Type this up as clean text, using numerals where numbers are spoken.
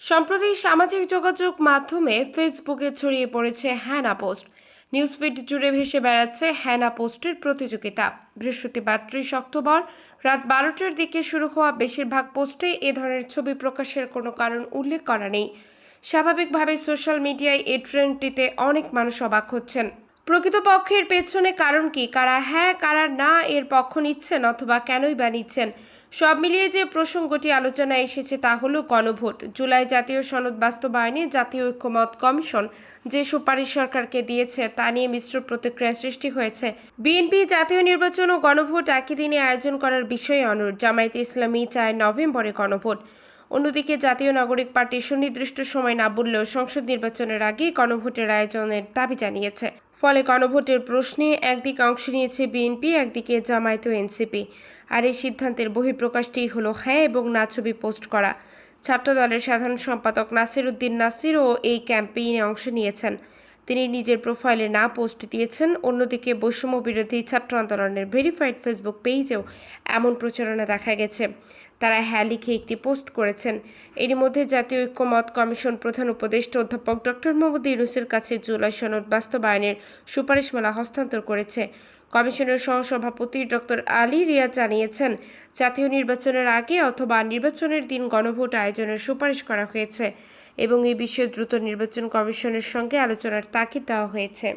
সম্প্রতি সামাজিক যোগাযোগ মাধ্যমে ফেসবুকে ছড়িয়ে পড়েছে হ্যানা পোস্ট। নিউজফিড জুড়ে ভেসে বেড়াচ্ছে হ্যানা পোস্টের প্রতিযোগিতা। বৃহস্পতিবার 30 অক্টোবর রাত 12টার দিকে শুরু হওয়া বেশিরভাগ পোস্টে এ ধরনের ছবি প্রকাশের কোনো কারণ উল্লেখ করা নেই। স্বাভাবিকভাবে সোশ্যাল মিডিয়ায় এই ট্রেন্ডটিতে অনেক মানুষ অবাক হচ্ছেন। প্রকৃতপক্ষের পেছনে কারণ কি, কারা হ্যাঁ কারা না এর পক্ষ নিচ্ছেন অথবা কেনই বা নিচ্ছেন, সব মিলিয়ে যে প্রসঙ্গটি আলোচনায় এসেছে তা হলো গণভোট। জুলাই জাতীয় সনদ বাস্তবায়নে জাতীয় ঐক্যমত কমিশন যে সুপারিশ সরকারকে দিয়েছে তা নিয়ে মিশ্র প্রতিক্রিয়া সৃষ্টি হয়েছে। বিএনপি জাতীয় নির্বাচন ও গণভোট একই দিনে আয়োজন করার বিষয়ে অনুরোধ। জামায়াতে ইসলামী চায় নভেম্বরে গণভোট। অন্যদিকে জাতীয় নাগরিক পার্টি সুনির্দিষ্ট সময় না বললেও সংসদ নির্বাচনের আগে গণভোটের আয়োজনের দাবি জানিয়েছে। ফলে গণভোটের প্রশ্নে একদিকে অংশ নিয়েছে বিএনপি, একদিকে জামায়াত ও এনসিপি। আর এই সিদ্ধান্তের বহিঃপ্রকাশটি হলো হ্যাঁ এবং না ছবি পোস্ট করা। ছাত্রদলের সাধারণ সম্পাদক নাসির উদ্দিন নাসিরও এই ক্যাম্পেইনে অংশ নিয়েছেন। তিনি নিজের প্রোফাইলে না পোস্ট দিয়েছেন। অন্যদিকে বৈষম্য বিরোধী ছাত্র আন্দোলনের ভেরিফাইড ফেসবুক পেজেও এমন প্রচারণা দেখা গেছে। তারা হ্যাঁ লিখে একটি পোস্ট করেছেন। এরই মধ্যে জাতীয় ঐক্যমত কমিশন প্রধান উপদেষ্টা অধ্যাপক ডক্টর মোহাম্মদ ইউনূসের কাছে জুলাই সনদ বাস্তবায়নের সুপারিশমালা হস্তান্তর করেছে। কমিশনের সহসভাপতি ডক্টর আলী রিয়াজ জানিয়েছেন, জাতীয় নির্বাচনের আগে অথবা নির্বাচনের দিন গণভোট আয়োজনের সুপারিশ করা হয়েছে এবং এই বিষয়ে দ্রুত নির্বাচন কমিশনের সঙ্গে আলোচনার তাগিদ দেওয়া হয়েছে।